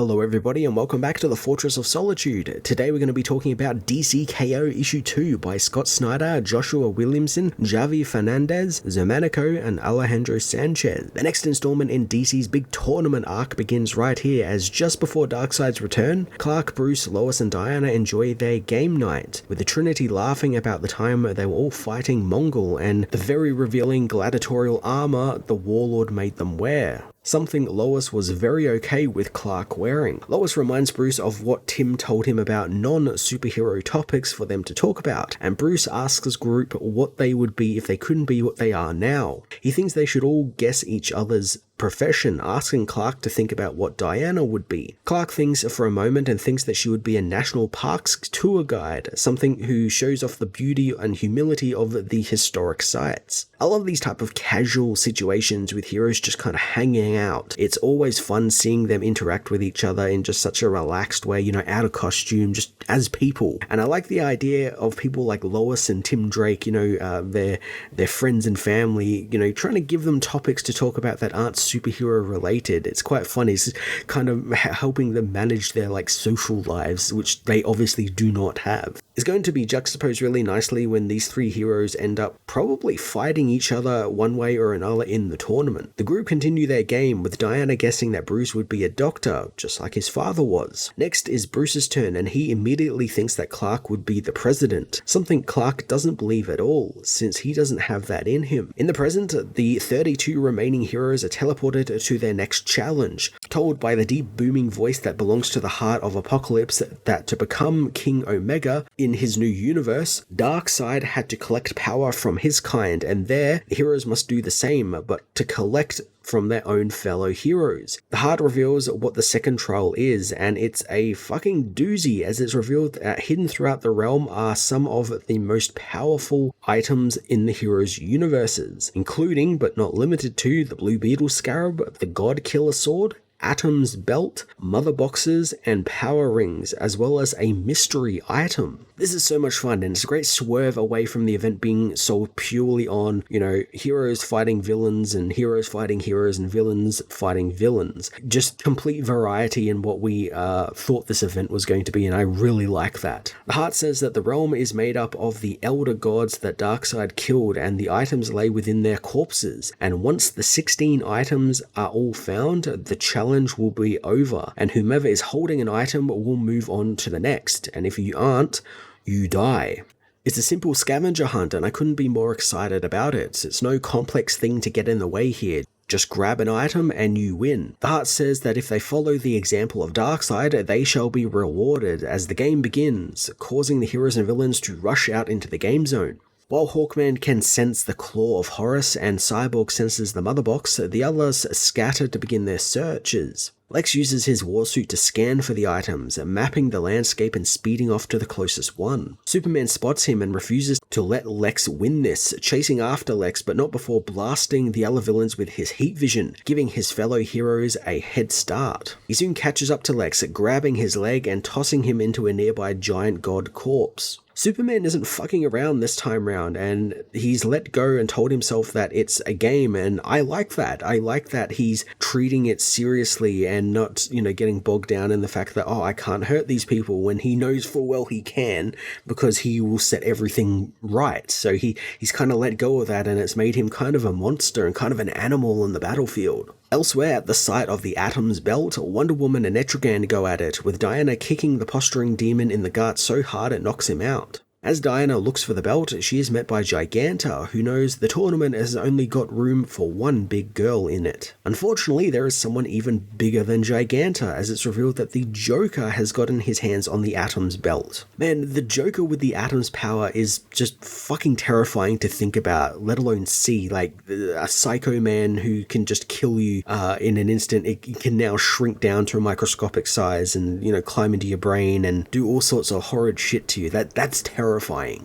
Hello everybody and welcome back to the Fortress of Solitude. Today we're going to be talking about DCKO Issue 2 by Scott Snyder, Joshua Williamson, Javi Fernandez, Zermanico and Alejandro Sanchez. The next installment in DC's big tournament arc begins right here as just before Darkseid's return, Clark, Bruce, Lois and Diana enjoy their game night, with the Trinity laughing about the time they were all fighting Mongol and the very revealing gladiatorial armor the Warlord made them wear. Something Lois was very okay with Clark wearing. Lois reminds Bruce of what Tim told him about non-superhero topics for them to talk about, and Bruce asks his group what they would be if they couldn't be what they are now. He thinks they should all guess each other's profession, asking Clark to think about what Diana would be. Clark thinks for a moment and thinks that she would be a national parks tour guide, something who shows off the beauty and humility of the historic sites. I love these type of casual situations with heroes just kind of hanging out. It's always fun seeing them interact with each other in just such a relaxed way, out of costume, just as people. And I like the idea of people like Lois and Tim Drake, their friends and family, trying to give them topics to talk about that aren't superhero related. It's quite fun. It's kind of helping them manage their social lives, which they obviously do not have. It's going to be juxtaposed really nicely when these three heroes end up probably fighting each other one way or another in the tournament. The group continue their game with Diana guessing that Bruce would be a doctor, just like his father was. Next is Bruce's turn and he immediately thinks that Clark would be the president, something Clark doesn't believe at all, since he doesn't have that in him. In the present, the 32 remaining heroes are teleported to their next challenge, told by the deep booming voice that belongs to the heart of Apocalypse that to become King Omega in his new universe, Darkseid had to collect power from his kind, and there, the heroes must do the same, but to collect from their own fellow heroes. The heart reveals what the second trial is, and it's a fucking doozy, as it's revealed that hidden throughout the realm are some of the most powerful items in the heroes' universes, including, but not limited to, the Blue Beetle Scarab, the God Killer Sword, Atom's Belt, Mother Boxes, and Power Rings, as well as a mystery item. This is so much fun, and it's a great swerve away from the event being sold purely on, heroes fighting villains and heroes fighting heroes and villains fighting villains. Just complete variety in what we thought this event was going to be, and I really like that. The heart says that the realm is made up of the elder gods that Darkseid killed, and the items lay within their corpses, and once the 16 items are all found, the challenge will be over, and whomever is holding an item will move on to the next, and if you aren't, you die. It's a simple scavenger hunt and I couldn't be more excited about it. It's no complex thing to get in the way here. Just grab an item and you win. The heart says that if they follow the example of Darkseid, they shall be rewarded as the game begins, causing the heroes and villains to rush out into the game zone. While Hawkman can sense the claw of Horus and Cyborg senses the Mother Box, the others scatter to begin their searches. Lex uses his warsuit to scan for the items, mapping the landscape and speeding off to the closest one. Superman spots him and refuses to let Lex win this, chasing after Lex but not before blasting the other villains with his heat vision, giving his fellow heroes a head start. He soon catches up to Lex, grabbing his leg and tossing him into a nearby giant god corpse. Superman isn't fucking around this time round, and he's let go and told himself that it's a game, and I like that. I like that he's treating it seriously and not, getting bogged down in the fact that, I can't hurt these people, when he knows full well he can, because he will set everything right. So he's kind of let go of that, and it's made him kind of a monster and kind of an animal on the battlefield. Elsewhere, at the site of the Atom's Belt, Wonder Woman and Etrigan go at it, with Diana kicking the posturing demon in the gut so hard it knocks him out. As Diana looks for the belt, she is met by Giganta, who knows the tournament has only got room for one big girl in it. Unfortunately, there is someone even bigger than Giganta, as it's revealed that the Joker has gotten his hands on the Atom's Belt. Man, the Joker with the Atom's power is just fucking terrifying to think about, let alone see. A psycho man who can just kill you in an instant. It can now shrink down to a microscopic size and, climb into your brain and do all sorts of horrid shit to you. That's terrifying.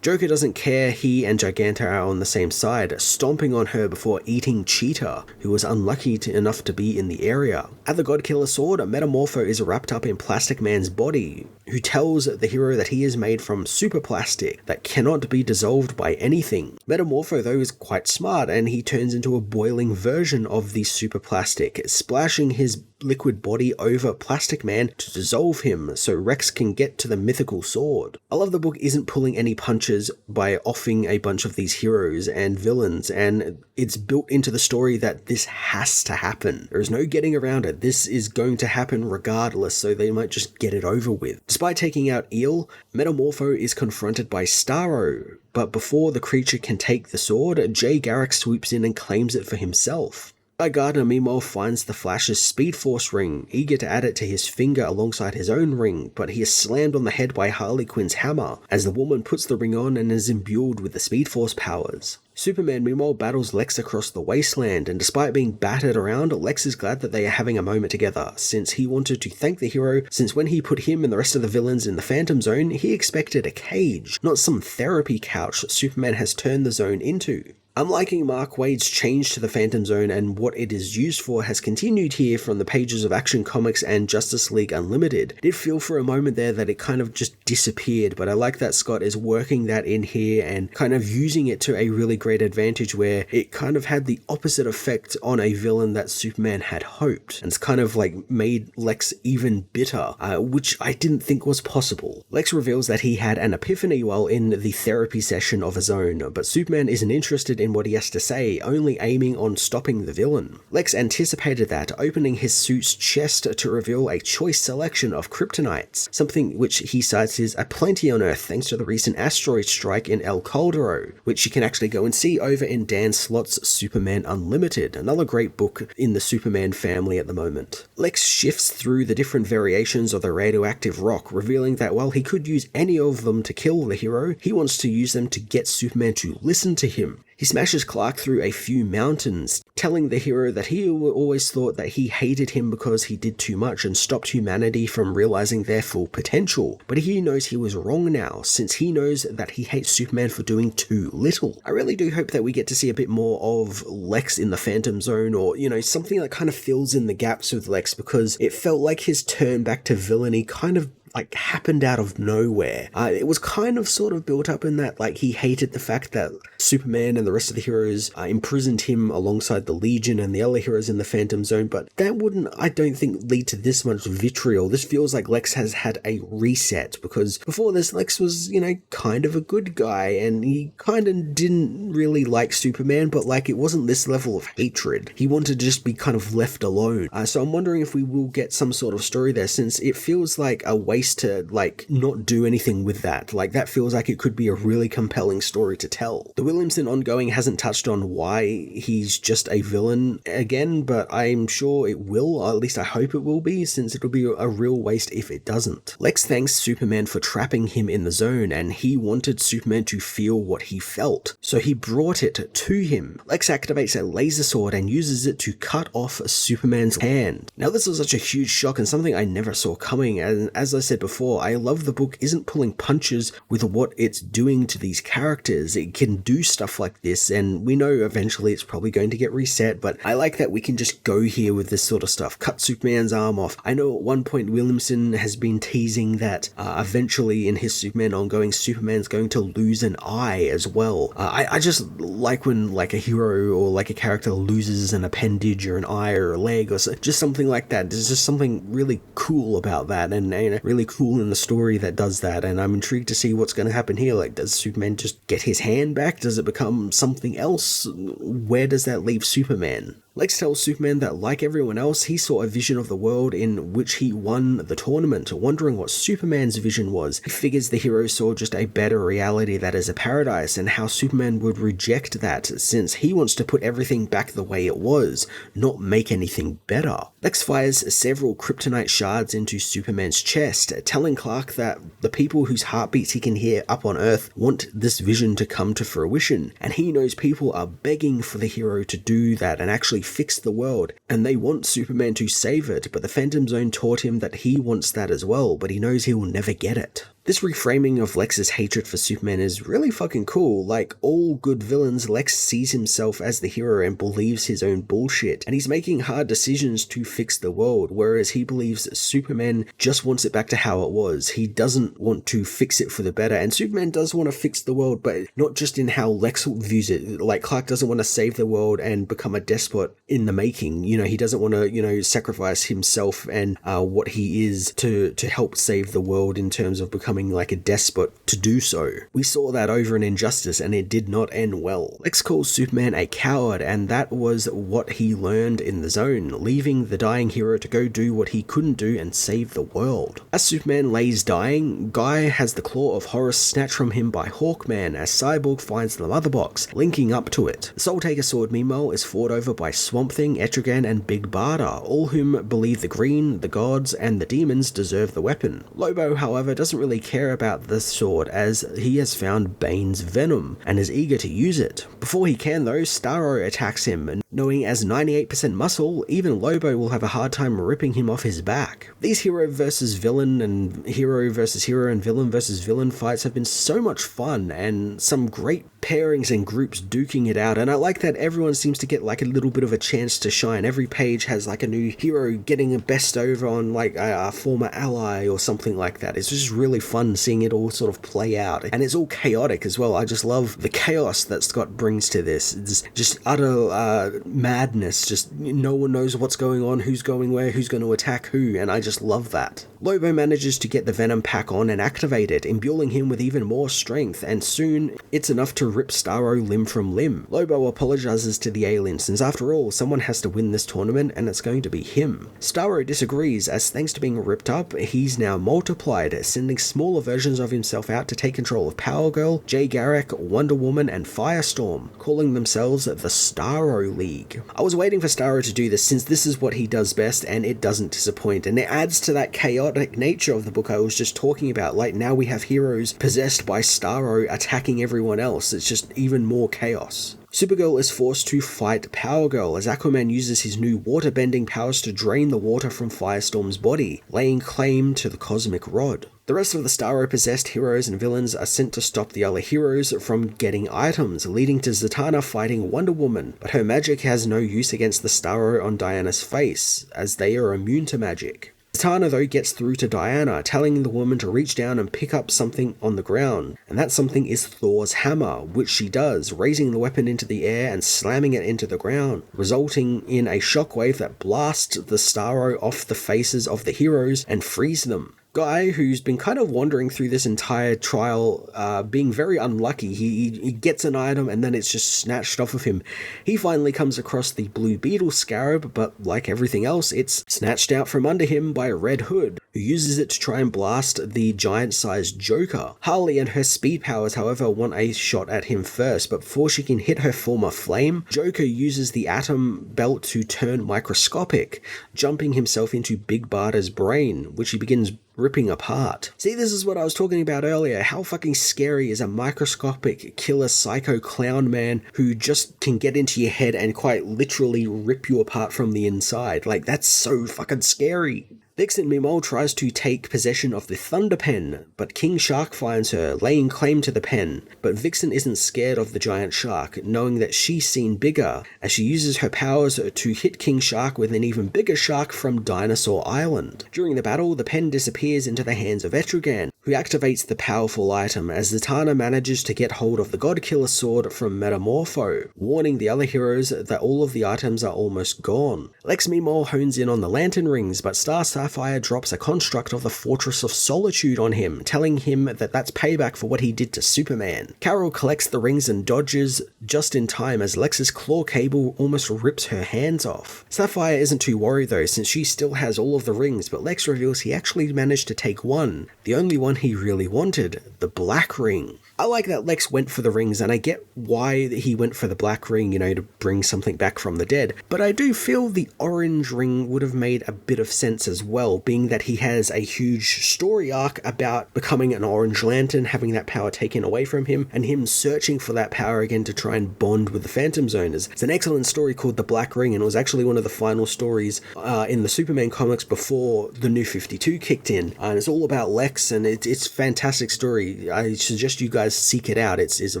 Joker doesn't care he and Giganta are on the same side, stomping on her before eating Cheetah, who was unlucky enough to be in the area. At the God Killer Sword, Metamorpho is wrapped up in Plastic Man's body, who tells the hero that he is made from super plastic that cannot be dissolved by anything. Metamorpho, though, is quite smart, and he turns into a boiling version of the super plastic, splashing his liquid body over Plastic Man to dissolve him so Rex can get to the mythical sword. I love the book isn't pulling any punches by offing a bunch of these heroes and villains, and it's built into the story that this has to happen. There is no getting around it. This is going to happen regardless, so they might just get it over with. Despite taking out Eel, Metamorpho is confronted by Starro, but before the creature can take the sword, Jay Garrick swoops in and claims it for himself. Guy Gardner meanwhile finds the Flash's Speed Force ring, eager to add it to his finger alongside his own ring, but he is slammed on the head by Harley Quinn's hammer, as the woman puts the ring on and is imbued with the Speed Force powers. Superman meanwhile battles Lex across the wasteland, and despite being battered around, Lex is glad that they are having a moment together, since he wanted to thank the hero, since when he put him and the rest of the villains in the Phantom Zone, he expected a cage, not some therapy couch Superman has turned the zone into. I'm liking Mark Waid's change to the Phantom Zone, and what it is used for has continued here from the pages of Action Comics and Justice League Unlimited. I did feel for a moment there that it kind of just disappeared, but I like that Scott is working that in here and kind of using it to a really great advantage where it kind of had the opposite effect on a villain that Superman had hoped, and it's kind of like made Lex even bitter, which I didn't think was possible. Lex reveals that he had an epiphany while in the therapy session of his own, but Superman isn't interested in what he has to say, only aiming on stopping the villain. Lex anticipated that, opening his suit's chest to reveal a choice selection of kryptonites, something which he cites is aplenty on Earth thanks to the recent asteroid strike in El Caldero, which you can actually go and see over in Dan Slott's Superman Unlimited, another great book in the Superman family at the moment. Lex shifts through the different variations of the radioactive rock, revealing that while he could use any of them to kill the hero, he wants to use them to get Superman to listen to him. He smashes Clark through a few mountains, telling the hero that he always thought that he hated him because he did too much and stopped humanity from realizing their full potential. But he knows he was wrong now, since he knows that he hates Superman for doing too little. I really do hope that we get to see a bit more of Lex in the Phantom Zone, or, something that kind of fills in the gaps with Lex, because it felt like his turn back to villainy kind of happened out of nowhere. It was kind of sort of built up in that he hated the fact that Superman and the rest of the heroes imprisoned him alongside the Legion and the other heroes in the Phantom Zone, but that wouldn't, I don't think, lead to this much vitriol. This feels like Lex has had a reset, because before this, Lex was, kind of a good guy, and he kind of didn't really like Superman, but it wasn't this level of hatred. He wanted to just be kind of left alone. So I'm wondering if we will get some sort of story there, since it feels like a waste to not do anything with that. That feels like it could be a really compelling story to tell. The Williamson ongoing hasn't touched on why he's just a villain again, but I'm sure it will, or at least I hope it will be, since it'll be a real waste if it doesn't. Lex thanks Superman for trapping him in the zone, and he wanted Superman to feel what he felt, so he brought it to him. Lex activates a laser sword and uses it to cut off Superman's hand. Now this was such a huge shock and something I never saw coming, and as I said before, I love the book isn't pulling punches with what it's doing to these characters. It can do stuff like this, and we know eventually it's probably going to get reset, but I like that we can just go here with this sort of stuff. Cut Superman's arm off. I know at one point Williamson has been teasing that eventually in his Superman ongoing, Superman's going to lose an eye as well. I just like when a hero or a character loses an appendage or an eye or a leg or just something like that. There's just something really cool about that, and really cool in the story that does that, and I'm intrigued to see what's going to happen here. Does Superman just get his hand back? Does it become something else? Where does that leave Superman? Lex tells Superman that, like everyone else, he saw a vision of the world in which he won the tournament, wondering what Superman's vision was. He figures the hero saw just a better reality that is a paradise, and how Superman would reject that, since he wants to put everything back the way it was, not make anything better. Lex fires several kryptonite shards into Superman's chest, telling Clark that the people whose heartbeats he can hear up on Earth want this vision to come to fruition, and he knows people are begging for the hero to do that and actually fix the world, and they want Superman to save it, but the Phantom Zone taught him that he wants that as well, but he knows he will never get it. This reframing of Lex's hatred for Superman is really fucking cool. Like all good villains, Lex sees himself as the hero and believes his own bullshit, and he's making hard decisions to fix the world, whereas he believes Superman just wants it back to how it was. He doesn't want to fix it for the better, and Superman does want to fix the world, but not just in how Lex views it. Like Clark doesn't want to save the world and become a despot in the making. He doesn't want to, sacrifice himself and what he is to help save the world in terms of becoming like a despot to do so. We saw that over in Injustice, and it did not end well. Lex calls Superman a coward, and that was what he learned in the Zone, leaving the dying hero to go do what he couldn't do and save the world. As Superman lays dying, Guy has the claw of Horus snatched from him by Hawkman as Cyborg finds the mother box, linking up to it. The Soul Taker sword, meanwhile, is fought over by Swamp Thing, Etrigan, and Big Barda, all whom believe the Green, the gods, and the demons deserve the weapon. Lobo, however, doesn't really care about the sword as he has found Bane's venom and is eager to use it. Before he can though, Starro attacks him, and knowing as 98% muscle, even Lobo will have a hard time ripping him off his back. These hero versus villain and hero and villain versus villain fights have been so much fun, and some great pairings and groups duking it out, and I like that everyone seems to get like a little bit of a chance to shine. Every page has like a new hero getting a best over on like a former ally or something like that. It's just really fun seeing it all sort of play out, and it's all chaotic as well. I just love the chaos that Scott brings to this. It's just utter madness, just no one knows what's going on, who's going where, who's going to attack who, and I just love that. Lobo manages to get the Venom pack on and activate it, imbuing him with even more strength, and soon it's enough to rip Starro limb from limb. Lobo apologizes to the alien, since after all, someone has to win this tournament and it's going to be him. Starro disagrees, as thanks to being ripped up, he's now multiplied, sending smaller versions of himself out to take control of Power Girl, Jay Garrick, Wonder Woman, and Firestorm, calling themselves the Starro League. I was waiting for Starro to do this, since this is what he does best, and it doesn't disappoint, and it adds to that chaotic nature of the book I was just talking about. Like, now we have heroes possessed by Starro attacking everyone else. It's just even more chaos. Supergirl is forced to fight Power Girl as Aquaman uses his new water-bending powers to drain the water from Firestorm's body, laying claim to the cosmic rod. The rest of the Starro-possessed heroes and villains are sent to stop the other heroes from getting items, leading to Zatanna fighting Wonder Woman, but her magic has no use against the Starro on Diana's face, as they are immune to magic. Zatanna though gets through to Diana, telling the woman to reach down and pick up something on the ground, and that something is Thor's hammer, which she does, raising the weapon into the air and slamming it into the ground, resulting in a shockwave that blasts the Starro off the faces of the heroes and frees them. Guy, who's been kind of wandering through this entire trial, being very unlucky. He gets an item and then it's just snatched off of him. He finally comes across the Blue Beetle scarab, but like everything else, it's snatched out from under him by Red Hood, who uses it to try and blast the giant-sized Joker. Harley and her speed powers, however, want a shot at him first, but before she can hit her form of flame, Joker uses the atom belt to turn microscopic, jumping himself into Big Barda's brain, which he begins ripping apart. See, this is what I was talking about earlier. How fucking scary is a microscopic killer psycho clown man who just can get into your head and quite literally rip you apart from the inside? Like, that's so fucking scary. Vixen, meanwhile, tries to take possession of the Thunder Pen, but King Shark finds her, laying claim to the pen. But Vixen isn't scared of the giant shark, knowing that she's seen bigger, as she uses her powers to hit King Shark with an even bigger shark from Dinosaur Island. During the battle, the pen disappears into the hands of Etrigan, who activates the powerful item as Zatanna manages to get hold of the Godkiller sword from Metamorpho, warning the other heroes that all of the items are almost gone. Lex, meanwhile, hones in on the lantern rings, but Sapphire drops a construct of the Fortress of Solitude on him, telling him that that's payback for what he did to Superman. Carol collects the rings and dodges just in time as Lex's claw cable almost rips her hands off. Sapphire isn't too worried though, since she still has all of the rings, but Lex reveals he actually managed to take one, the only one he really wanted, the black ring. I like that Lex went for the rings, and I get why he went for the black ring, to bring something back from the dead, but I do feel the orange ring would have made a bit of sense as well, being that he has a huge story arc about becoming an Orange Lantern, having that power taken away from him, and him searching for that power again to try and bond with the Phantom Zoners. It's an excellent story called The Black Ring, and it was actually one of the final stories in the Superman comics before the New 52 kicked in, and it's all about Lex, and it it's a fantastic story. I suggest you guys seek it out. It's a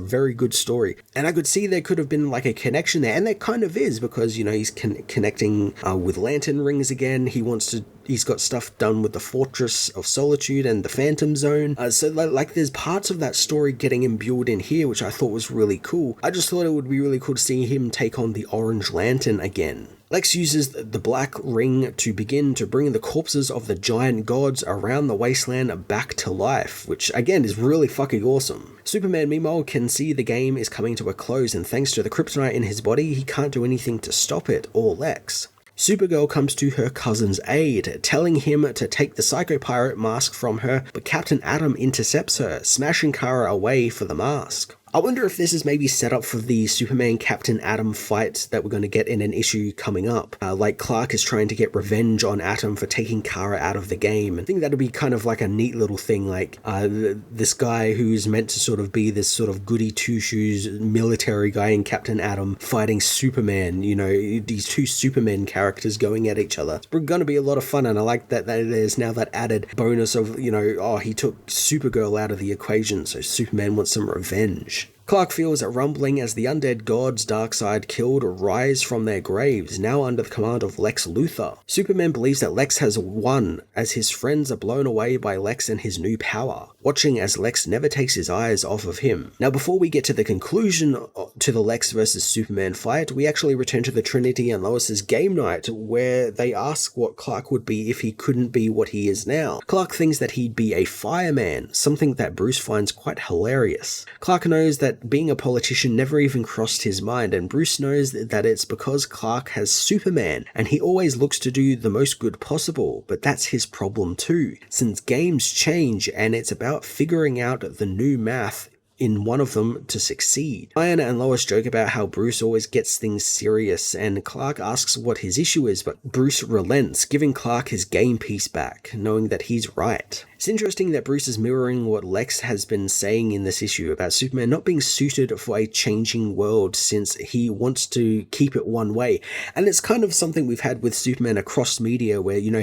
very good story. And I could see there could have been like a connection there, and there kind of is, because, you know, he's connecting with lantern rings again. He's got stuff done with the Fortress of Solitude and the Phantom Zone. So like there's parts of that story getting imbued in here, which I thought was really cool. I just thought it would be really cool to see him take on the Orange Lantern again. Lex uses the Black Ring to begin to bring the corpses of the giant gods around the wasteland back to life, which again is really fucking awesome. Superman, meanwhile, can see the game is coming to a close, and thanks to the kryptonite in his body, he can't do anything to stop it or Lex. Supergirl comes to her cousin's aid, telling him to take the Psycho Pirate mask from her, but Captain Atom intercepts her, smashing Kara away for the mask. I wonder if this is maybe set up for the Superman Captain Atom fight that we're going to get in an issue coming up. Like Clark is trying to get revenge on Atom for taking Kara out of the game. I think that'd be kind of like a neat little thing, like this guy who's meant to sort of be this sort of goody two-shoes military guy in Captain Atom fighting Superman, you know, these two Superman characters going at each other. It's going to be a lot of fun, and I like that there's now that added bonus of, you know, oh, he took Supergirl out of the equation, so Superman wants some revenge. Clark feels a rumbling as the undead gods Darkseid killed rise from their graves, now under the command of Lex Luthor. Superman believes that Lex has won, as his friends are blown away by Lex and his new power, watching as Lex never takes his eyes off of him. Now, before we get to the conclusion to the Lex vs Superman fight, we actually return to the Trinity and Lois's game night, where they ask what Clark would be if he couldn't be what he is now. Clark thinks that he'd be a fireman, something that Bruce finds quite hilarious. Clark knows that being a politician never even crossed his mind, and Bruce knows that it's because Clark has Superman, and he always looks to do the most good possible, but that's his problem too, since games change and it's about figuring out the new math in one of them to succeed. Diana and Lois joke about how Bruce always gets things serious, and Clark asks what his issue is, but Bruce relents, giving Clark his game piece back, knowing that he's right. It's interesting that Bruce is mirroring what Lex has been saying in this issue about Superman not being suited for a changing world, since he wants to keep it one way. And it's kind of something we've had with Superman across media, where, you know,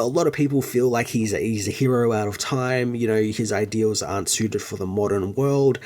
a lot of people feel like he's a hero out of time, you know, his ideals aren't suited for the modern world.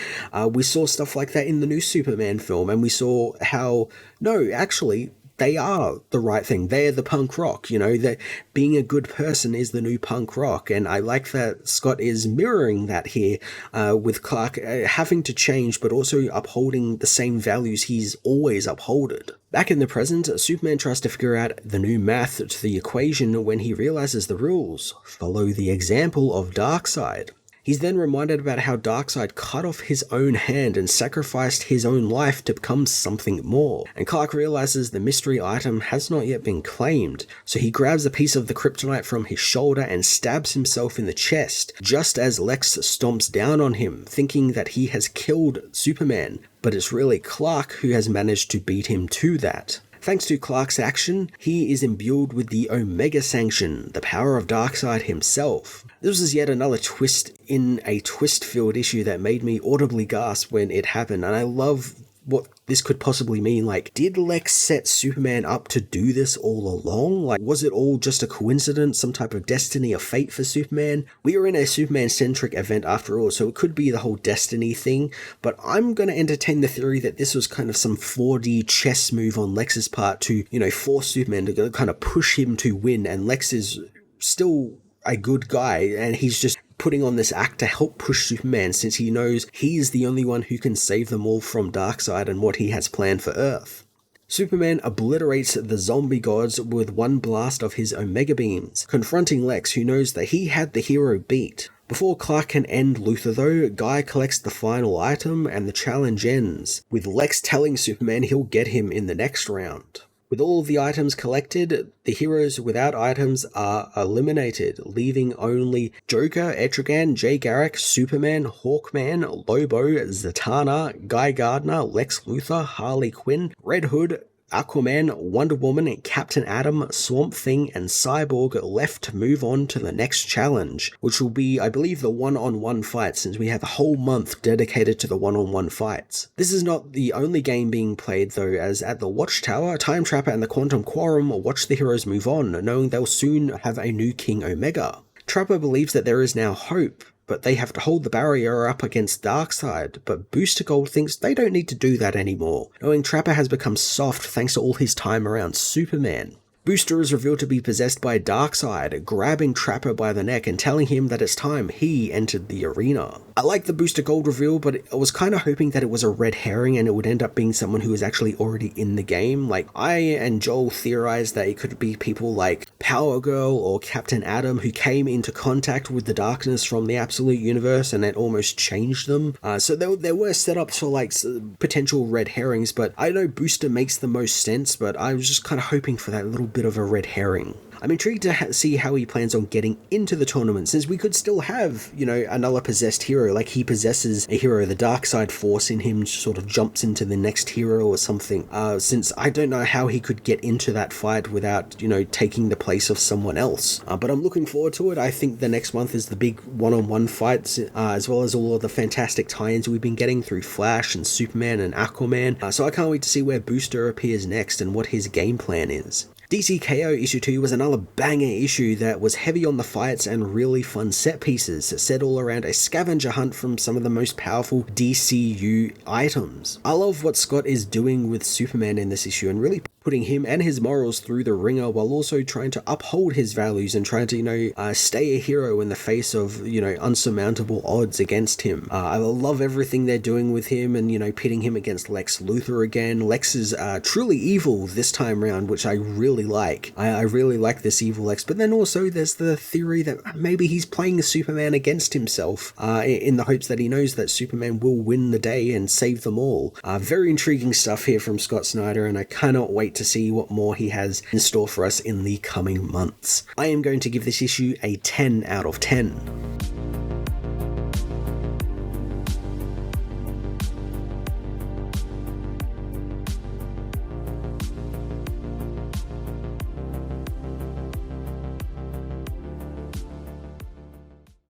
We saw stuff like that in the new Superman film, and we saw how, no, actually, they are the right thing. They're the punk rock, you know, that being a good person is the new punk rock. And I like that Scott is mirroring that here with Clark having to change, but also upholding the same values he's always upholded. Back in the present, Superman tries to figure out the new math to the equation when he realizes the rules. Follow the example of Darkseid. He's then reminded about how Darkseid cut off his own hand and sacrificed his own life to become something more. And Clark realizes the mystery item has not yet been claimed, so he grabs a piece of the kryptonite from his shoulder and stabs himself in the chest, just as Lex stomps down on him, thinking that he has killed Superman. But it's really Clark who has managed to beat him to that. Thanks to Clark's action, he is imbued with the Omega Sanction, the power of Darkseid himself. This was yet another twist in a twist-filled issue that made me audibly gasp when it happened, and I love what this could possibly mean. Like, did Lex set Superman up to do this all along? Like, was it all just a coincidence, some type of destiny or fate for Superman? We are in a Superman-centric event after all, so it could be the whole destiny thing, but I'm going to entertain the theory that this was kind of some 4D chess move on Lex's part to, you know, force Superman to kind of push him to win, and Lex is still a good guy, and he's just putting on this act to help push Superman, since he knows he is the only one who can save them all from Darkseid and what he has planned for Earth. Superman obliterates the zombie gods with one blast of his Omega beams, confronting Lex, who knows that he had the hero beat. Before Clark can end Luthor though, Guy collects the final item and the challenge ends, with Lex telling Superman he'll get him in the next round. With all of the items collected, the heroes without items are eliminated, leaving only Joker, Etrigan, Jay Garrick, Superman, Hawkman, Lobo, Zatanna, Guy Gardner, Lex Luthor, Harley Quinn, Red Hood, Aquaman, Wonder Woman, Captain Atom, Swamp Thing, and Cyborg left to move on to the next challenge, which will be, I believe, the one-on-one fight, since we have a whole month dedicated to the one-on-one fights. This is not the only game being played though, as at the Watchtower, Time Trapper and the Quantum Quorum watch the heroes move on, knowing they'll soon have a new King Omega. Trapper believes that there is now hope, but they have to hold the barrier up against Darkseid. But Booster Gold thinks they don't need to do that anymore, knowing Trapper has become soft thanks to all his time around Superman. Booster is revealed to be possessed by Darkseid, grabbing Trapper by the neck and telling him that it's time he entered the arena. I like the Booster Gold reveal, but I was kind of hoping that it was a red herring and it would end up being someone who was actually already in the game. Like, I and Joel theorized that it could be people like Power Girl or Captain Atom who came into contact with the darkness from the Absolute Universe and it almost changed them. So there were setups for like potential red herrings, but I know Booster makes the most sense, but I was just kind of hoping for that little bit of a red herring. I'm intrigued to see how he plans on getting into the tournament, since we could still have, another possessed hero, like he possesses a hero, the Darkseid force in him sort of jumps into the next hero or something, since I don't know how he could get into that fight without, taking the place of someone else. But I'm looking forward to it. I think the next month is the big one-on-one fights, as well as all of the fantastic tie-ins we've been getting through Flash and Superman and Aquaman, so I can't wait to see where Booster appears next and what his game plan is. DC KO issue 2 was another banger issue that was heavy on the fights and really fun set pieces, set all around a scavenger hunt from some of the most powerful DCU items. I love what Scott is doing with Superman in this issue and really putting him and his morals through the ringer while also trying to uphold his values and trying to, stay a hero in the face of, unsurmountable odds against him. I love everything they're doing with him and, pitting him against Lex Luthor again. Lex is truly evil this time around, which I really like. I really like this evil Lex, but then also there's the theory that maybe he's playing Superman against himself in the hopes that he knows that Superman will win the day and save them all. Very intriguing stuff here from Scott Snyder, and I cannot wait to see what more he has in store for us in the coming months. I am going to give this issue a 10 out of 10.